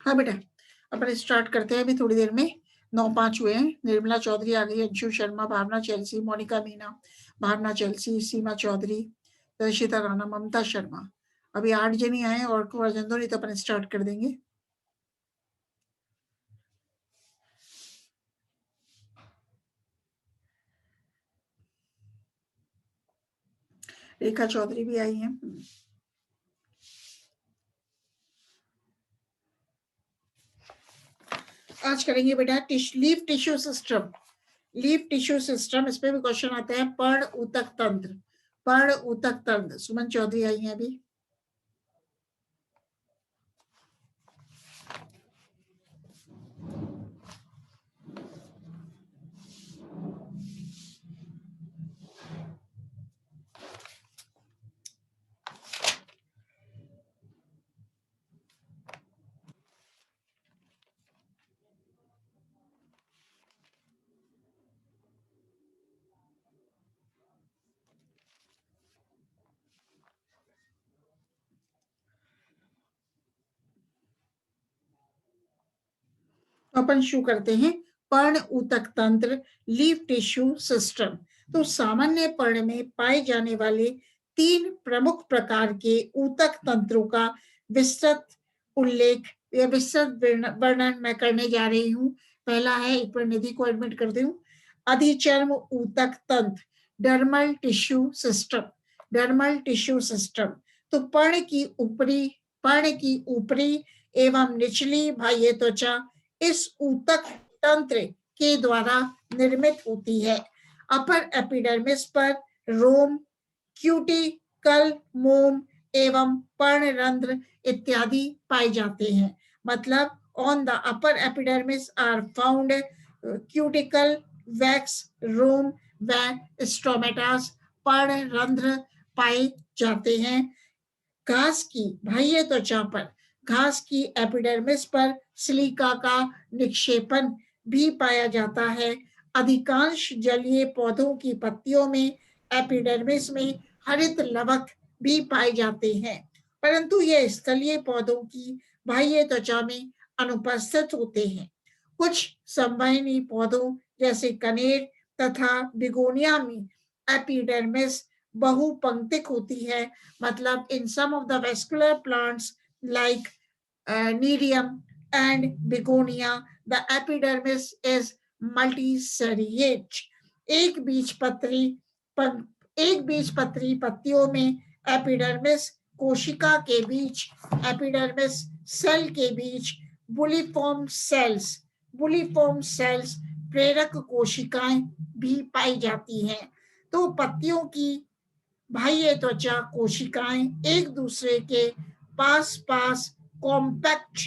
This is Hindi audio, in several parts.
हाँ बेटा, अपन स्टार्ट करते हैं अभी थोड़ी देर में। 9-5 हुए हैं। निर्मला चौधरी आ गई, अंशु शर्मा, भावना चेल्सी, मोनिका मीना, भावना चेल्सी, सीमा चौधरी, दर्शिता राणा, ममता शर्मा। अभी 8 जन ही आए हैं और को जन दो, नहीं तो अपन स्टार्ट कर देंगे। रेखा चौधरी भी आई हैं। आज करेंगे बेटा leaf tissue system. Leaf tissue system, इस पे भी क्वेश्चन आते हैं। पर्ण ऊतक तंत्र, पर्ण ऊतक तंत्र। सुमन चौधरी आई हैं अभी। अपन शुरू करते हैं। पर्ण ऊतक तंत्र, लीफ टिश्यू सिस्टम। तो सामान्य पर्ण में पाए जाने वाले 3 प्रमुख प्रकार के ऊतक तंत्रों का विस्तृत उल्लेख या विस्तृत वर्णन मैं करने जा रही हूँ। पहला है, एक बार निधि को एडमिट कर दूं, अधिचर्म ऊतक तंत्र, dermal tissue system. Dermal tissue system तो पर्ण की ऊपरी एवं निचली बाह्य त्वचा इस ऊतक तंत्र के द्वारा निर्मित होती है। अपर एपिडर्मिस पर रोम, क्यूटिकल मोम एवं पर्णरंध्र इत्यादि पाए जाते हैं। मतलब on the upper epidermis are found cuticle, wax, रोम व स्ट्रोमेटास, पर्णरंध्र पाए जाते हैं। घास की बाह्य त्वचा पर, घास की एपिडर्मिस पर सिलिका का निक्षेपण भी पाया जाता है। अधिकांश जलीय पौधों की पत्तियों में एपिडर्मिस में हरित लवक भी पाए जाते हैं, परंतु ये स्थलीय पौधों की बाह्य त्वचा में अनुपस्थित होते हैं। कुछ संवहनी पौधों जैसे कनेर तथा बिगोनिया में एपिडर्मिस बहुपंक्तिक होती है। मतलब in some of the vascular plants like Nerium and Begonia, the epidermis is multiseriate. एक बीजपत्री पत्तियों में एपिडर्मिस कोशिका के बीच, एपिडर्मिस सेल के बीच बुलिफॉर्म सेल्स प्रेरक कोशिकाएं भी पाई जाती हैं। तो पत्तियों की बाह्य त्वचा कोशिकाएं एक दूसरे के पास पास कॉम्पैक्ट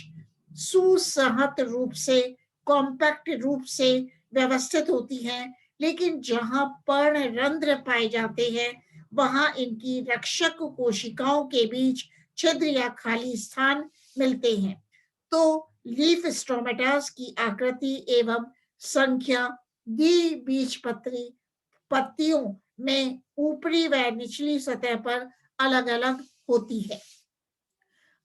रूप से व्यवस्थित होती हैं, लेकिन जहां पर्णरंध्र पाए जाते हैं वहां इनकी रक्षक कोशिकाओं के बीच छिद्र या खाली स्थान मिलते हैं। तो लीफ स्ट्रोमेटास की आकृति एवं संख्या द्विबीजपत्री पत्तियों में ऊपरी व निचली सतह पर अलग अलग होती है।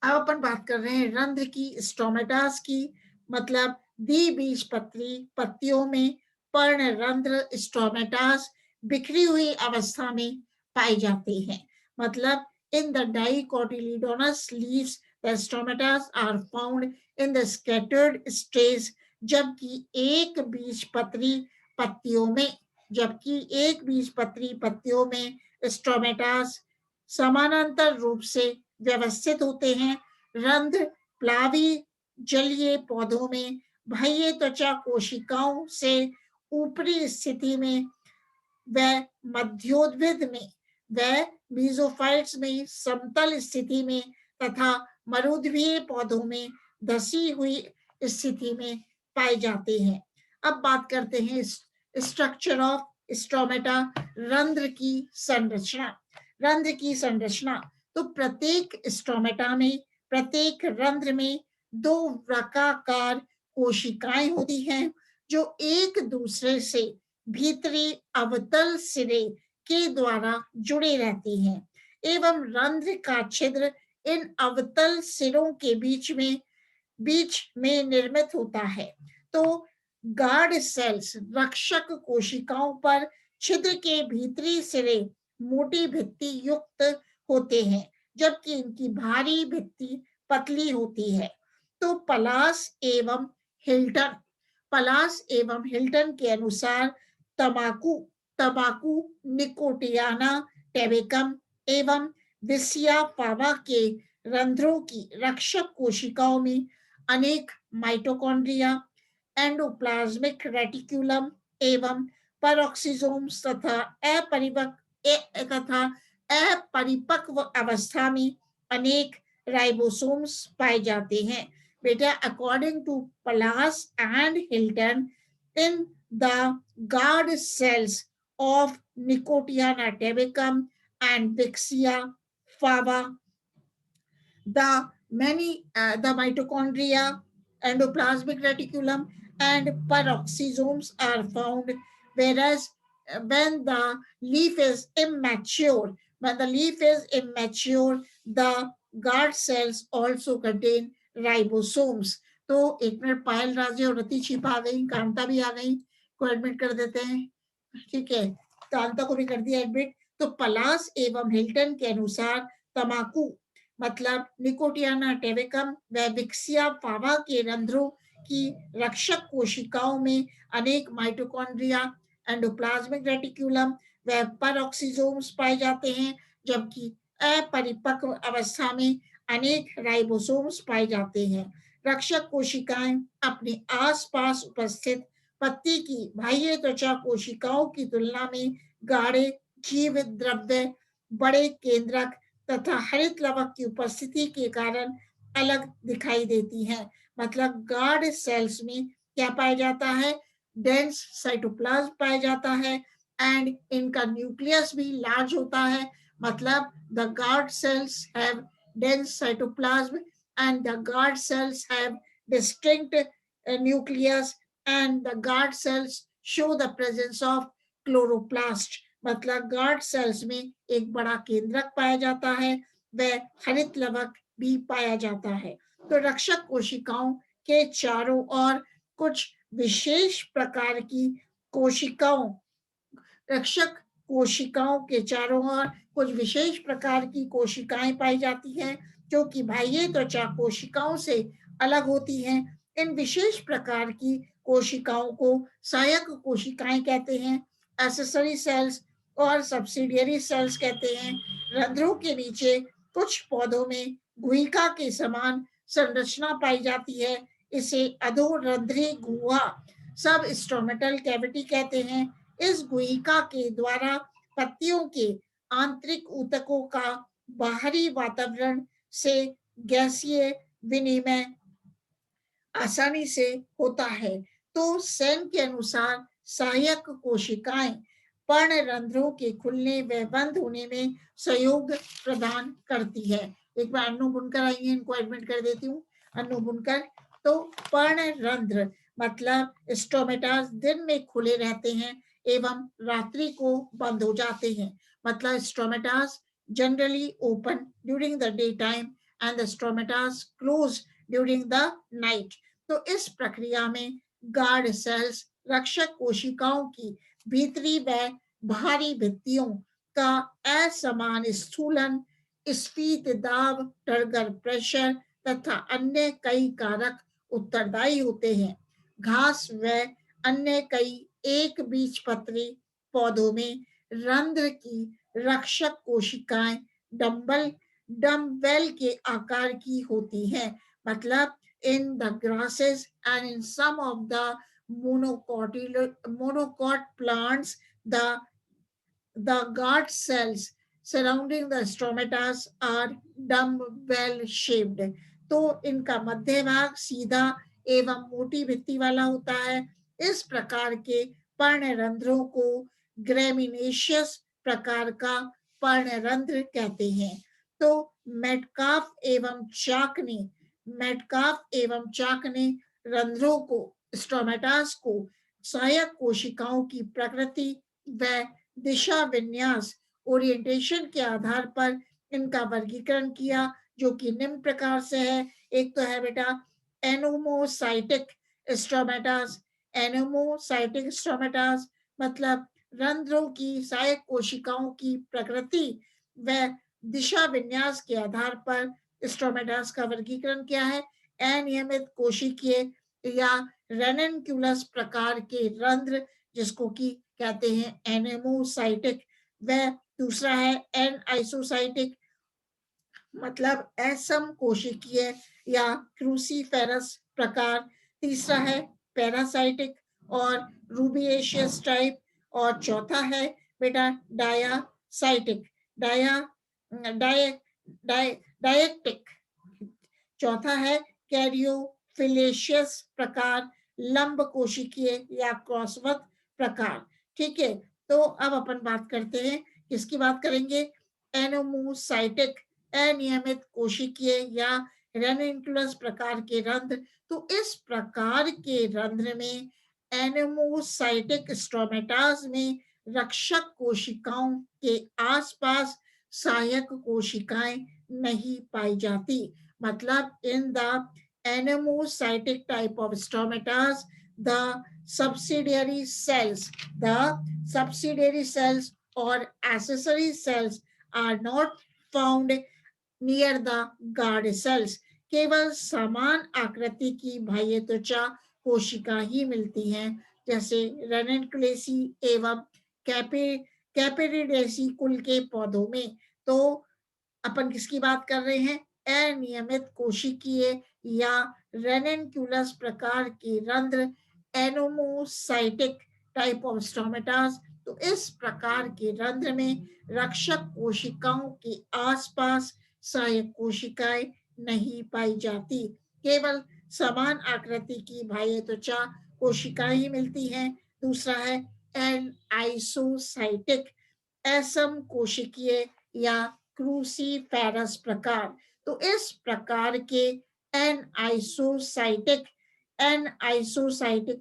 अब अपन बात कर रहे हैं रंध्र की, स्टोमेटास की। मतलब द्विबीजपत्री पत्तियों में पर्णरंध्र स्टोमेटास बिखरी हुई अवस्था में पाए जाते हैं। मतलब in the dicotyledonous leaves the stomatas are found in the scattered stage, जबकि एक बीजपत्री पत्तियों में स्टोमेटास समानांतर रूप से व्यवस्थित होते हैं। रंध्र प्लावी जलीय पौधों में बाह्य त्वचा कोशिकाओं से ऊपरी स्थिति में व मध्योद्भिद में व मीजोफाइट्स में समतल स्थिति में तथा मरुद्वीय पौधों में धसी हुई स्थिति में पाए जाते हैं। अब बात करते हैं स्ट्रक्चर ऑफ स्टोमेटा, रंध्र की संरचना। तो प्रत्येक स्टोमेटा में, प्रत्येक रंध्र में 2 वृत्ताकार कोशिकाएं होती हैं जो एक दूसरे से भीतरी अवतल सिरे के द्वारा जुड़े रहती हैं एवं रंध्र का छिद्र इन अवतल सिरों के बीच में बीच में निर्मित होता है। तो गार्ड सेल्स रक्षक कोशिकाओं पर छिद्र के भीतरी सिरे मोटी भित्ति युक्त होते हैं, जबकि इनकी भारी भित्ति पतली होती है। तो पलास एवं हिल्टन के अनुसार तमाकू तंबाकू निकोटियाना टेबेकम एवं विसिया फावा के रंध्रों की रक्षक कोशिकाओं में अनेक माइटोकॉन्ड्रिया, एंडोप्लाज्मिक रेटिक्यूलम एवं पेरोक्सिसोम्स तथा अपरिपक्व अवस्था में अनेक राइबोसोम्स पाए जाते हैं। बेटा, according to Pallas and Hilton, in the guard cells of Nicotiana tabacum and Vixia fava, the mitochondria, endoplasmic reticulum, and peroxisomes are found, whereas when the leaf is immature, the guard cells also contain ribosomes. तो एक मिनट, पायल, राजे और रति छिपा आ गई, कांता भी आ गई, को एडमिट कर देते हैं। ठीक है, कांता को भी कर दिया एडमिट। तो पलास एवं हिल्टन के अनुसार तमाकू मतलब निकोटियाना टेबेकम व विक्सिया फावा के रंध्रों की रक्षक कोशिकाओं में अनेक माइटोकॉन्ड्रिया, एंडोप्लाज्मिक रेटिक्यूलम व पेरोक्सिसोम्स पाए जाते हैं, जबकि अपरिपक्व अवस्था में अनेक राइबोसोम्स पाए जाते हैं। रक्षक कोशिकाएं अपने आसपास उपस्थित पत्ती की बाह्य त्वचा कोशिकाओं की तुलना में गाढ़े जीवित द्रव्य, बड़े केंद्रक तथा हरित लवक की उपस्थिति के कारण अलग दिखाई देती हैं। मतलब गार्ड सेल्स में क्या पाया जाता है? डेंस साइटोप्लाज्म पाया जाता है एंड इनका न्यूक्लियस भी लार्ज होता है। मतलब the guard cells have dense cytoplasm and the guard cells have distinct nucleus and the guard cells show the presence of chloroplast. मतलब गार्ड सेल्स में एक बड़ा केंद्रक पाया जाता है, वह हरित लवक भी पाया जाता है। तो रक्षक कोशिकाओं के चारों ओर कुछ विशेष प्रकार की कोशिकाओं रक्षक कोशिकाओं के चारों ओर कुछ विशेष प्रकार की कोशिकाएं पाई जाती हैं, जो कि बाह्य त्वचा कोशिकाओं से अलग होती हैं। इन विशेष प्रकार की कोशिकाओं को सहायक कोशिकाएं कहते हैं, एक्सेसरी सेल्स और सब्सिडियरी सेल्स कहते हैं। रंध्रों के नीचे कुछ पौधों में गुहिका के समान संरचना पाई जाती है, इसे अधोरंध्री गुहा सब स्टोमेटल कैविटी कहते हैं। इस गुहिका के द्वारा पत्तियों के आंतरिक ऊतकों का बाहरी वातावरण से गैसीय विनिमय आसानी से होता है। तो सेन के अनुसार सहायक कोशिकाएं पर्णरंध्रों के खुलने व बंद होने में सहयोग प्रदान करती है। एक बार अन्नू बुनकर आई है, इनको एडमिट कर देती हूँ। अन्नू बुनकर, तो पर्णरंध्र मतलब स्टोमेटास दिन में खुले रहते हैं एवं रात्रि को बंद हो जाते हैं। मतलब stomatas generally open during the daytime and the stomatas close during the night. तो इस प्रक्रिया में गार्ड सेल्स रक्षक कोशिकाओं की भीतरी व बाहरी भित्तियों का असमान स्थूलन, स्फीत दाब, टर्गर प्रेशर तथा अन्य कई कारक उत्तरदायी होते हैं। घास व अन्य कई एक बीजपत्री पौधों में रंध्र की रक्षक कोशिकाएं डम्बेल के आकार की होती हैं। मतलब in the grasses and in some of the monocot plants, the guard cells surrounding the stomatas are dumbbell shaped. तो इनका मध्य भाग सीधा एवं मोटी भित्ति वाला होता है। इस प्रकार के पर्णरंध्रों को ग्रेमिनेशियस प्रकार का पर्णरंध्र कहते हैं। तो मेटकाफ एवं चाक ने रंध्रों को, स्टोमेटास को सहायक कोशिकाओं की प्रकृति व दिशा विन्यास, ओरिएंटेशन के आधार पर इनका वर्गीकरण किया, जो कि निम्न प्रकार से है। एक तो है बेटा एनोमोसाइटिक स्ट्रोमेटास। एनोमोसाइटिक स्ट्रोमेटास मतलब रंध्रों की सहायक कोशिकाओं की प्रकृति व दिशा विन्यास के आधार पर स्ट्रोमेटास का वर्गीकरण क्या है? अनियमित कोशिकीय या रेननक्यूलस प्रकार के रंध्र, जिसको कि कहते हैं एनेमोसाइटिक। व दूसरा है एन आइसोसाइटिक, मतलब असम कोशिकीय या क्रूसीफेरस प्रकार। तीसरा है पैरासाइटिक और रूबिएशियस टाइप। और चौथा है बेटा डायासाइटिक, डाया डाय डाय डायक्टिक। चौथा है कैरियोफिलेशियस प्रकार, लंब कोशिकीय या क्रॉसवत प्रकार। ठीक है, तो अब अपन बात करते हैं, किसकी बात करेंगे? एनोमोसाइटिक अनियमित कोशिकीय या रेनिकुलस प्रकार के रंध्र। तो इस प्रकार के रंध्र में एनोमोसाइटिक स्ट्रोमेटास में रक्षक कोशिकाओं के आसपास सहायक कोशिकाएं नहीं पाई जाती। मतलब in the anemocytic type of stomatas, the subsidiary cells or accessory cells are not found near the guard cells. केवल समान आकृति की बाह्य त्वचा कोशिका ही मिलती हैं, जैसे रेनिकुलेसी एवं कैपेरिडेसी कुल के पौधों में। तो अपन किसकी बात कर रहे हैं? अनियमित कोशिकीय या रेनिकुलस प्रकार के रंध्र, एनोमोसाइटिक टाइप ऑफ स्टोमेटास। तो इस प्रकार के रंध्र में रक्षक कोशिकाओं के आसपास सहायक कोशिकाएं नहीं पाई जाती, केवल समान आकृति की बाह्य त्वचा कोशिकाएं ही मिलती हैं। दूसरा है एन आइसोसाइटिक असम कोशिकीय या क्रूसीफेरस प्रकार। तो इस प्रकार के एन आइसोसाइटिक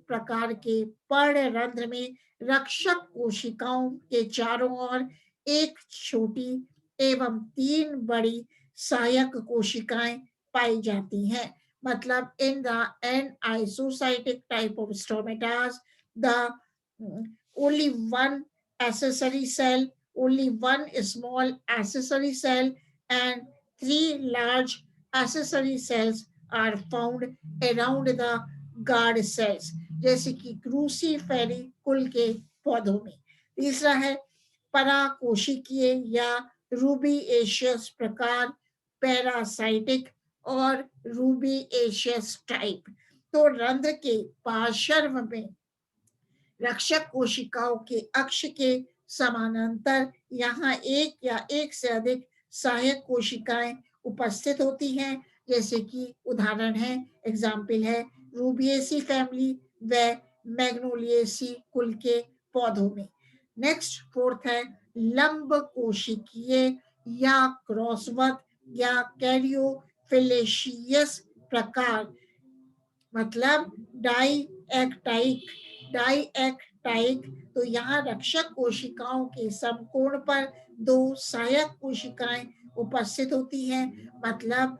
प्रकार के पर्णरंध्र में रक्षक कोशिकाओं के चारों ओर एक छोटी एवं 3 बड़ी सहायक कोशिकाएं पाई जाती हैं। मतलब in the an isocytic type of stomatas, the only one accessory cell, only one small accessory cell, and 3 large accessory cells are found around the guard cells, जैसे कि क्रूसीफेरी कुल के पौधों में। तीसरा है पराकोशिकीय या रूबिएशियस प्रकार, पैरासाइटिक और रूबिएशियस टाइप। तो रंध्र के पार्श्व में रक्षक कोशिकाओं के अक्ष के समानांतर यहाँ एक या एक से अधिक सहायक कोशिकाएं उपस्थित होती हैं, जैसे कि उदाहरण है, एग्जाम्पल है रूबिएसी फैमिली व मैग्नोलिएसी कुल के पौधों में। नेक्स्ट फोर्थ है लंब कोशिकीय या क्रॉसवत या कैरियोफिलेशियस प्रकार, मतलब डाइएक्टाइक। तो यहाँ रक्षक कोशिकाओं के समकोण पर 2 सहायक कोशिकाएं उपस्थित होती हैं। मतलब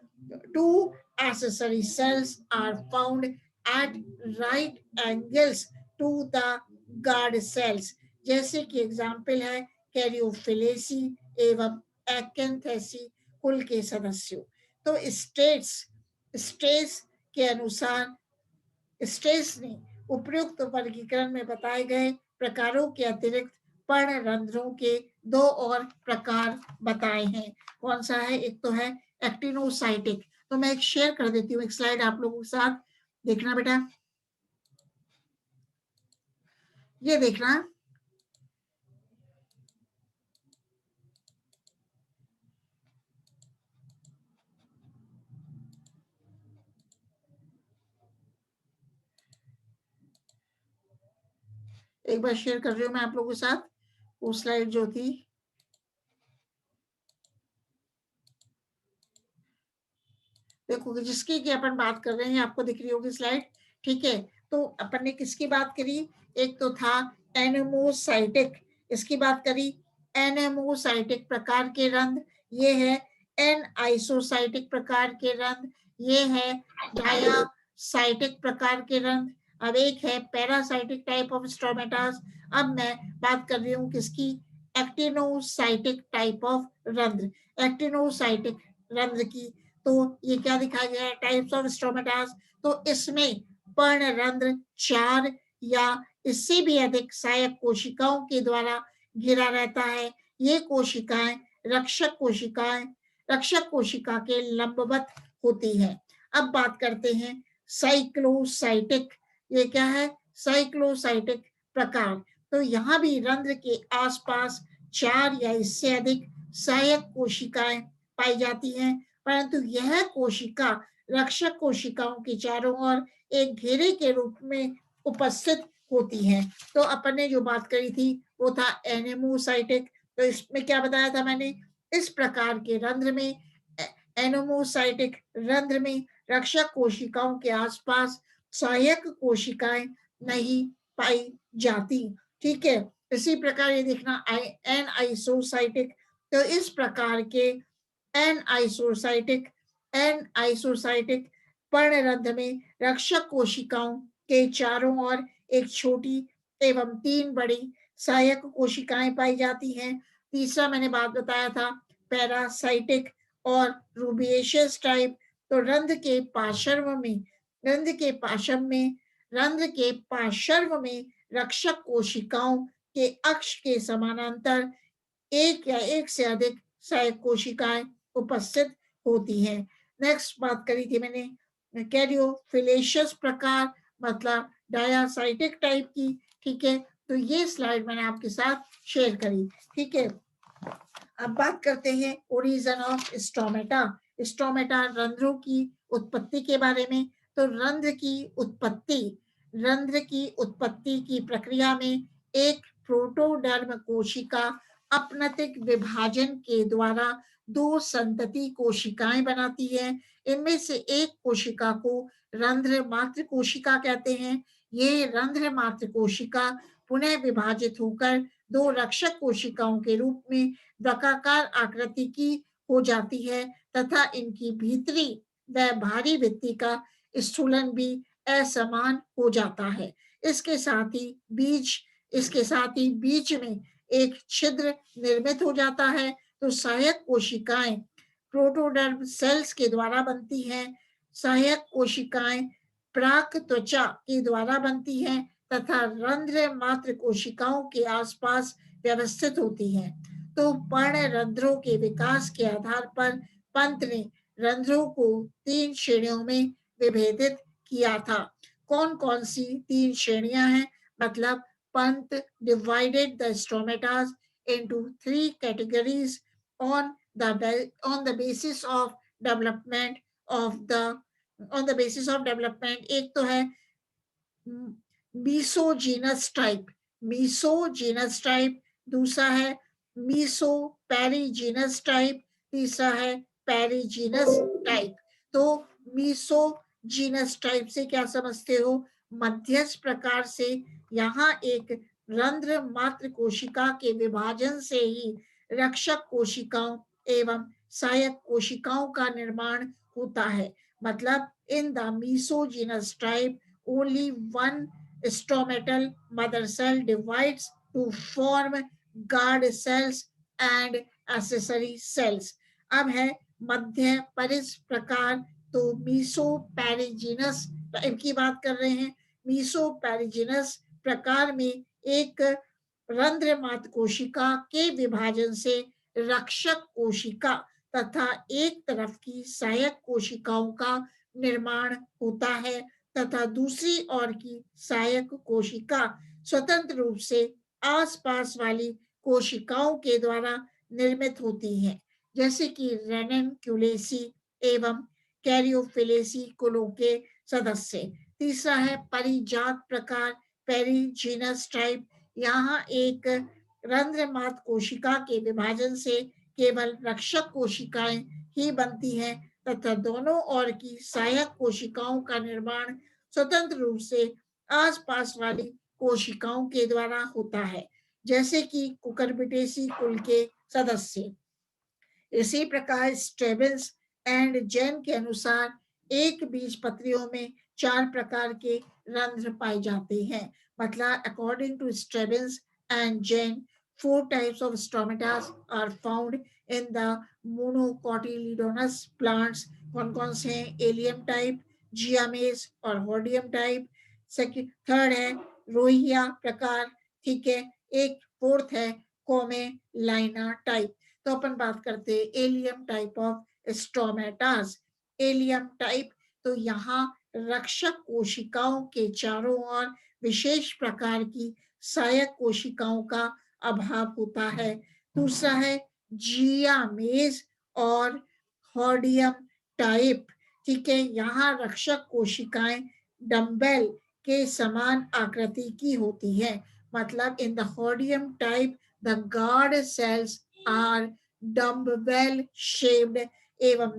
2 accessory cells are found at right angles to the guard cells, जैसे कि एग्जाम्पल है कैरियोफिलेसी एवं एक्केंथेसी कुल के सदस्यों। तो स्टेट्स के अनुसार स्टेस ने उपयुक्त वर्गीकरण में बताए गए प्रकारों के अतिरिक्त पर्णरंध्रों के 2 और प्रकार बताए हैं। कौन सा है? एक तो है एक्टिनोसाइटिक। तो मैं एक शेयर कर देती हूँ, एक स्लाइड आप लोगों के साथ, देखना बेटा, ये देखना। एक बार शेयर कर रही हूँ मैं आप लोगों के साथ वो स्लाइड जो थी। देखो जिसकी की अपन बात कर रहे हैं, आपको दिख रही होगी स्लाइड। ठीक है, तो अपन ने किसकी बात करी? एक तो था एनेमोसाइटिक, इसकी बात करी एनेमोसाइटिक प्रकार के रंध्र, ये है एन आइसोसाइटिक प्रकार के रंध्र, ये है साइटिक प्रकार के रंध्र, अब एक है पैरासाइटिक टाइप ऑफ स्ट्रोमेटास। अब मैं बात कर रही हूँ किसकी, एक्टिनोसाइटिक टाइप ऑफ रंध्र, एक्टिनोसाइटिक रंध्र की। तो ये क्या दिखाया गया है, टाइप्स ऑफ स्ट्रोमेटास। तो इसमें पर्णरंध्र 4 या इससे भी अधिक सहायक कोशिकाओं के द्वारा घिरा रहता है। ये कोशिकाएं रक्षक कोशिका के लंबवत होती है। अब बात करते हैं साइक्लोसाइटिक, ये क्या है, साइक्लोसाइटिक प्रकार। तो यहाँ भी रंध्र के आसपास 4 या इससे अधिक सहायक कोशिकाएं पाई जाती हैं, परंतु यह कोशिका रक्षक कोशिकाओं के चारों ओर एक घेरे के रूप में उपस्थित होती हैं। तो अपन ने जो बात करी थी वो था एनेमोसाइटिक। तो इसमें क्या बताया था मैंने, इस प्रकार के रंध्र में, एनेमोसाइटिक रंध्र में रक्षक कोशिकाओं के आसपास सहायक कोशिकाएं नहीं पाई जाती। ठीक है, इसी प्रकार ये देखना एनआइसोसाइटिक। तो इस प्रकार के एनआइसोसाइटिक एनआइसोसाइटिक पर्णरंध्र में रक्षक कोशिकाओं के चारों ओर एक छोटी एवं 3 बड़ी सहायक कोशिकाएं पाई जाती हैं। तीसरा मैंने बात बताया था पैरासाइटिक और रूबिएशियस टाइप। तो रंध्र के पार्श्व में रक्षक कोशिकाओं के अक्ष के समानांतर एक या एक से अधिक सहायक कोशिकाएं उपस्थित होती हैं। नेक्स्ट बात करी थी मैंने कैरियोफिलेशियस प्रकार, मतलब डायासाइटिक टाइप की। ठीक है, तो ये स्लाइड मैंने आपके साथ शेयर करी। ठीक है, अब बात करते हैं ओरिजिन ऑफ स्टोमेटा, स्टोमेटा रंध्रों की उत्पत्ति के बारे में। तो रंध्र की उत्पत्ति की प्रक्रिया में एक प्रोटोडर्म कोशिका अपनतिक विभाजन के द्वारा 2 संतति कोशिकाएं बनाती है। इनमें से एक कोशिका को रंध्र मात्र कोशिका कहते हैं। ये रंध्र मात्र कोशिका पुनः विभाजित होकर 2 रक्षक कोशिकाओं के रूप में वृत्ताकार आकृति की हो जाती है तथा इनकी भीतरी व बाहरी भित्ति का स्थूलन भी असमान हो जाता है। इसके साथ ही बीच में एक छिद्र निर्मित हो जाता है। तो सहायक कोशिकाएं प्रोटोडर्म सेल्स के द्वारा बनती हैं। सहायक कोशिकाएं प्राक त्वचा के द्वारा बनती हैं तथा रंध्र मात्र कोशिकाओं के आसपास व्यवस्थित होती हैं। तो पर्णरंध्रों के विकास के आधार पर पंत ने रंध्रों को 3 श्रेणियों में विभेदित किया था। कौन कौन सी 3 श्रेणियां हैं, मतलब Pant divided the stomatas into 3 categories on the basis of development एक तो है मीसोजीनस टाइप, दूसरा है मीसोपेरिजीनस टाइप, तीसरा है पेरिजीनस टाइप। तो मीसोजीनस टाइप से क्या समझते हो, मध्यस्थ प्रकार से यहाँ एक रंध्र मात्र कोशिका के विभाजन से ही रक्षक कोशिकाओं एवं सहायक कोशिकाओं का निर्माण होता है। मतलब in the mesogenous type only one stomatal mother cell divides to form guard cells and accessory cells। अब है मध्य परिस प्रकार। तो मीसोपेरिजीनस टाइप की बात कर रहे हैं। मीसोपेरिजीनस प्रकार में एक रंध्र मात्र कोशिका के विभाजन से रक्षक कोशिका तथा एक तरफ की सहायक कोशिकाओं का निर्माण होता है तथा दूसरी ओर की सहायक कोशिका स्वतंत्र रूप से आसपास वाली कोशिकाओं के द्वारा निर्मित होती हैं, जैसे कि रेननक्यूलेसी एवं कैरियोफिलेसी कुलों के सदस्य। तीसरा है परिजात प्रकार, पेरिजीनस टाइप। यहाँ एक रंध्र मात्र कोशिका के विभाजन से केवल रक्षक कोशिकाएं ही बनती हैं तथा दोनों ओर की सहायक कोशिकाओं का निर्माण स्वतंत्र रूप से आसपास वाली कोशिकाओं के द्वारा होता है, जैसे कि कुकुरबिटेसी कुल के सदस्य। इसी प्रकार स्टेबिल्स एंड जैन के अनुसार एक बीजपत्रियों में 4 प्रकार के रंध्र पाए जाते हैं। मतलब according to Stebbins and Jain 4 types of stomata are found in the monocotyledonous plants। कौन-कौन से हैं? एलियम टाइप, जियामेज और होडियम टाइप। थर्ड है रोहिया प्रकार, ठीक है। एक फोर्थ है कोमेलाइना टाइप। तो अपन बात करते हैं allium type of stomatas. Allium type, तो यहाँ रक्षक कोशिकाओं के चारों ओर विशेष प्रकार की सहायक कोशिकाओं का अभाव होता है। दूसरा है जियामेज और होडियम टाइप, ठीक है। यहाँ रक्षक कोशिकाएं डम्बेल के समान आकृति की होती है। मतलब in the hodium type the guard cells are dumbbell shaped एवं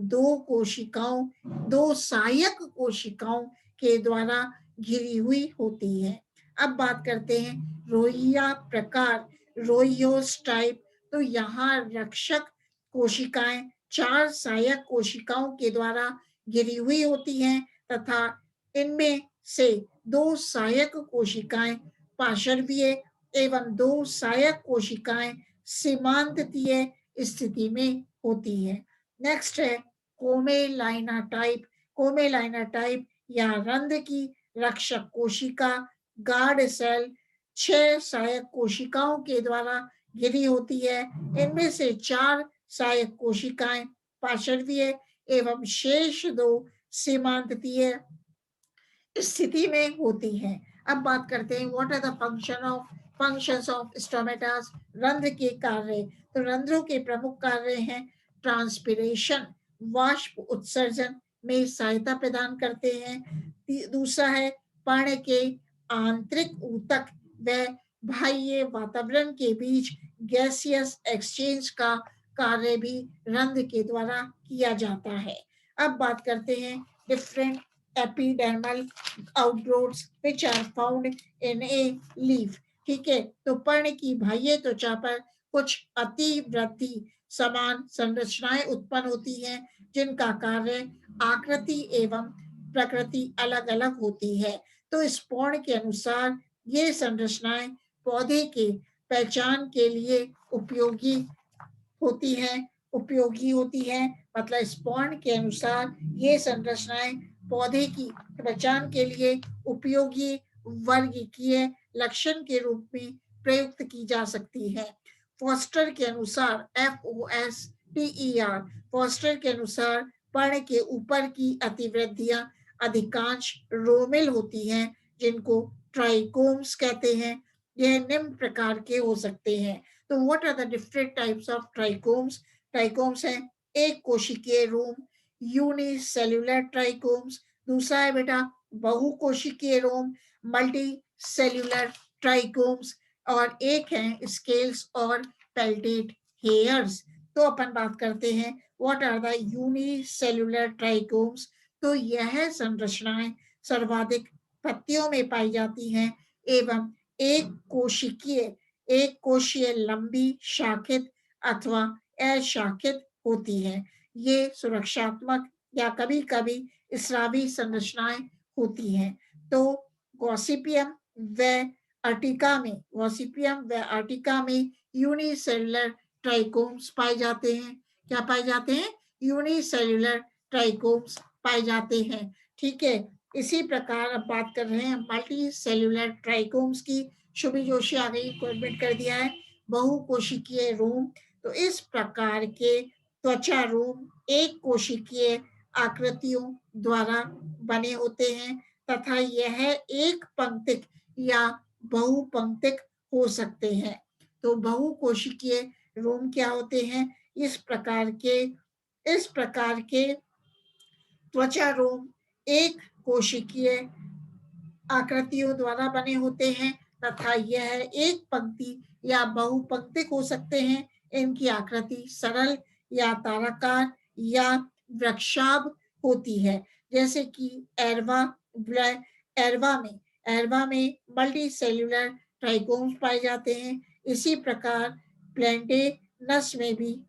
दो सहायक कोशिकाओं के द्वारा घिरी हुई होती है। अब बात करते हैं रोइया प्रकार, रोइयोस टाइप। तो यहाँ रक्षक कोशिकाएं 4 सहायक कोशिकाओं के द्वारा घिरी हुई होती हैं तथा इनमें से 2 सहायक कोशिकाएं पार्श्वीय एवं 2 सहायक कोशिकाएं सीमांततीय स्थिति में होती है। नेक्स्ट है कोमेलाइना टाइप। कोमेलाइना टाइप या रंध्र की रक्षक कोशिका गार्ड सेल 6 सहायक कोशिकाओं के द्वारा घिरी होती है। इनमें से 4 सहायक कोशिकाएं पार्श्वीय एवं शेष 2 सीमांततीय स्थिति में होती है। अब बात करते हैं what are the functions of stomatas, रंध्र के कार्य। तो रंध्रों के प्रमुख कार्य हैं ट्रांसपिरेशन, वाष्प उत्सर्जन में सहायता प्रदान करते हैं। दूसरा है पर्ण के आंतरिक ऊतक व बाह्य वातावरण के बीच गैसियस एक्सचेंज का कार्य भी रंध्र के द्वारा किया जाता है। अब बात करते हैं different epidermal outgrowths which are found in a leaf, ठीक है। तो पर्ण की बाह्य त्वचा पर कुछ अतिवृद्धि समान संरचनाएं उत्पन्न होती हैं जिनका कार्य आकृति एवं प्रकृति अलग-अलग होती है। तो इस पर्ण के अनुसार ये संरचनाएं पौधे के पहचान के लिए उपयोगी होती है। मतलब स्पॉन के अनुसार ये संरचनाएं पौधे की पहचान के लिए उपयोगी वर्गीकीय लक्षण के रूप में प्रयुक्त की जा सकती है। फॉस्टर के अनुसार FOSTER, फॉस्टर के अनुसार पर्ण के ऊपर की अतिवृद्धियां अधिकांश रोमिल होती हैं जिनको ट्राइकोम्स कहते हैं। यह निम्न प्रकार के हो सकते हैं। तो what are the different types of trichomes? Trichomes हैं एक कोशिकीय रोम, यूनिसेल्युलर ट्राइकोम्स। दूसरा है बेटा बहुकोशिकीय रोम, मल्टी सेल्युलर ट्राइकोम्स। और एक है स्केल्स और पेल्टेड हेयर्स। तो अपन बात करते हैं what are the unicellular trichomes. तो यह संरचनाएं सर्वाधिक पत्तियों में पाई जाती हैं एवं एक कोशीय लंबी शाखित अथवा अशाखित होती है। ये सुरक्षात्मक या कभी-कभी स्रावी संरचनाएं होती हैं। तो गॉसिपियम व अर्टिका में यूनिसेल्युलर ट्राइकोम्स पाए जाते हैं। क्या पाए जाते हैं? यूनिसेल्युलर ट्राइकोम्स पाए जाते हैं, ठीक है। इसी प्रकार अब बात कर रहे हैं मल्टी सेल्युलर ट्राइकोम्स की। शुभी जोशी आ गई को एडमिट कर दिया है। बहुकोशिकीय रोम, तो इस प्रकार के त्वचा रोम एक कोशिकीय आकृतियों द्वारा बने होते हैं तथा यह एक पंक्तिक या बहुपंक्तिक हो सकते हैं। तो बहुकोशिकीय रोम क्या होते हैं? इस प्रकार के त्वचा रोम एक कोशिकीय आकृतियों द्वारा बने होते हैं तथा यह एक पंक्ति या बहुपंक्तिक हो सकते हैं। इनकी आकृति सरल या ताराकार या वृक्षाभ होती है। जैसे कि एरवा में मल्टी सेल्युलर ट्राइकोम्स पाए जाते हैं। इसी प्रकार प्लेंटेनस में भी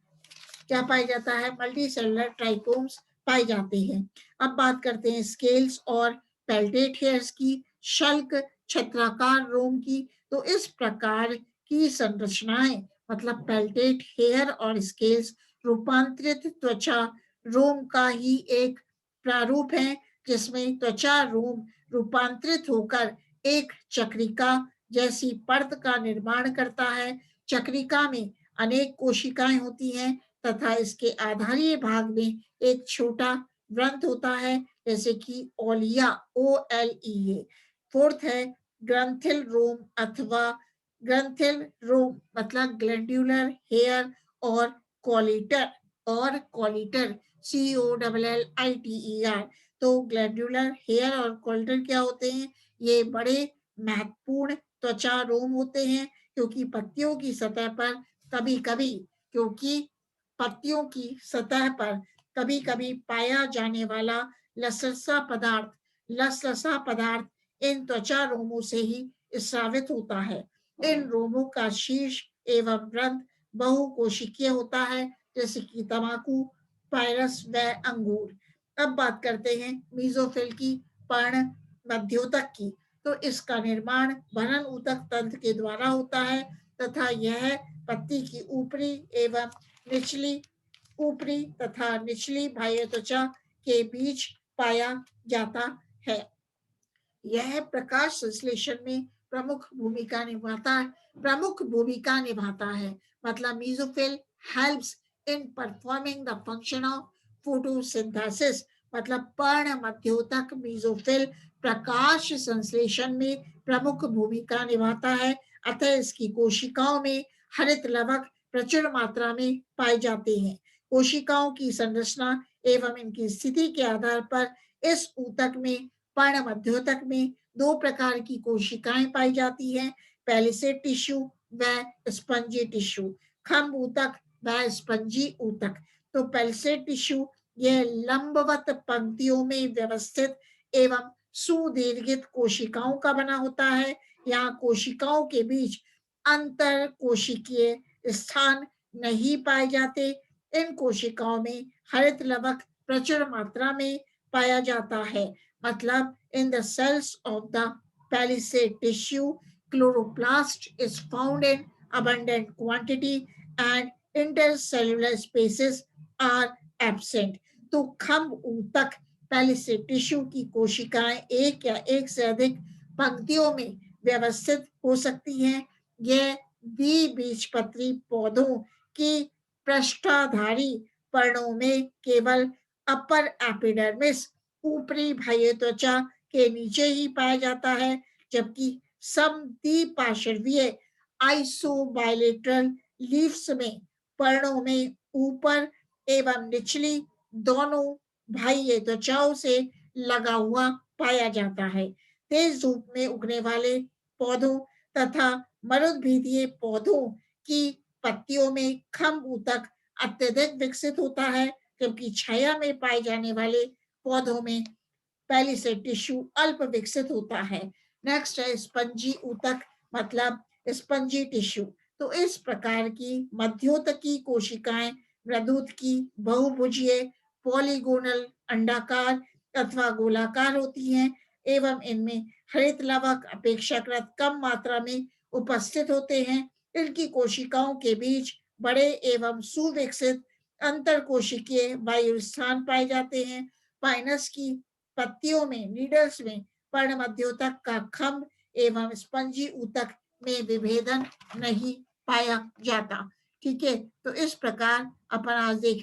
क्या पाया जाता है? मल्टी सेल्युलर ट्राइकोम्स पाए जाते हैं। अब बात करते हैं स्केल्स और पेल्टेट हेयर्स की, शल्क छत्राकार रोम की। तो इस प्रकार की संरचनाएं मतलब पेल्टेट हेयर और स्केल्स रूपांतरित त्वचा रोम का ही एक प्रारूप है, जिसमें त्वचा रोम रूपांतरित होकर एक चक्रिका जैसी परत का निर्माण करता है। चक्रिका में अनेक कोशिकाएं होती हैं तथा इसके आधारीय भाग में एक छोटा ग्रंथ होता है, जैसे कि ओलिया, OLEA। फोर्थ है ग्रंथिल रोम अथवा ग्रंथिल रोम मतलब ग्लैंड्यूलर हेयर और कॉलिटर COLLITER। तो ग्लैंड्यूलर हेयर और कॉलिटर क्या होते हैं? ये बड़े महत्वपूर्ण त्वचा रोम होते हैं, क्योंकि क्योंकि पत्तियों की सतह पर कभी कभी पाया जाने वाला लसलसा पदार्थ इन त्वचा रोमों से ही स्रावित होता है। इन रोमों का शीर्ष एवं रंध्र बहुकोशिकीय होता है, जैसे कि तंबाकू, पायरस व अंगूर। अब बात करते हैं मीजोफिल की, पर्ण मध्योतक की। तो इसका निर्माण बनन ऊतक तंत्र के द्वारा होता है तथा यह पत्ती की ऊपरी तथा निचली बाह्य त्वचा के बीच पाया जाता है। यह प्रकाश संश्लेषण में प्रमुख भूमिका निभाता है। मतलब mesophyll helps in performing the function of photosynthesis. मतलब पर्ण मध्योतक मीजोफिल प्रकाश संश्लेषण में प्रमुख भूमिका निभाता है। अतः इसकी कोशिकाओं में हरित लवक प्रचुर मात्रा में पाए जाते हैं। कोशिकाओं की संरचना एवं इनकी स्थिति के आधार पर इस ऊतक में, पर्ण मध्योतक में, दो प्रकार की कोशिकाएं पाई जाती हैं, पैलिसेड टिश्यू व स्पंजी टिश्यू। खम्भ ऊतक व स्पंजी ऊतक। तो पैलिसेड टिश्यू यह लंबवत पंक्तियों में व्यवस्थित एवं सुदीर्घित कोशिकाओं का बना होता है। यहाँ कोशिकाओं के बीच अंतर कोशिकीय स्थान नहीं पाए जाते। इन कोशिकाओं में हरित लवक प्रचुर मात्रा में पाया जाता है। मतलब in the cells of the palisade tissue, chloroplast is found in abundant quantity and intercellular spaces are absent। तो खम्भ ऊतक पैलिसेड टिश्यू की कोशिकाएं एक या एक से अधिक पंक्तियों में व्यवस्थित हो सकती हैं। यह द्विबीजपत्री पौधों की पृष्ठधारी पर्णों में केवल अपर एपिडर्मिस, ऊपरी बाह्य त्वचा के नीचे ही पाया जाता है, जबकि समद्विपार्श्वीय आइसोबाइलेटरल लीव्स में पर्णों में ऊपर एवं निचली दोनों बाह्य त्वचाओं से लगा हुआ पाया जाता है। तेज धूप में उगने वाले पौधों तथा मरुद्भिदीय पौधों की पत्तियों में खम्भ ऊतक अत्यधिक विकसित होता है, जबकि छाया में पाए जाने वाले पौधों में पैलिसेड टिश्यू अल्प विकसित होता है। नेक्स्ट है स्पंजी ऊतक मतलब स्पंजी टिश्यू। तो इस प्रकार की मध्योतकी कोशिकाएं मृदुत की, बहुभुजीय, पॉलीगोनल, अंडाकार अथवा गोलाकार होती हैं एवं इनमें हरित लवक अपेक्षाकृत कम मात्रा में उपस्थित होते हैं। इनकी कोशिकाओं के बीच बड़े एवं सुविकसित अंतरकोशिकीय वायु स्थान पाए जाते हैं। पाइनस की पत्तियों में, नीडल्स में पर्ण मध्योतक का खम्भ एवं स्पंजी ऊतक में विभेदन नहीं पाया जाता। ठीक है, तो इस प्रकार अपन आज देख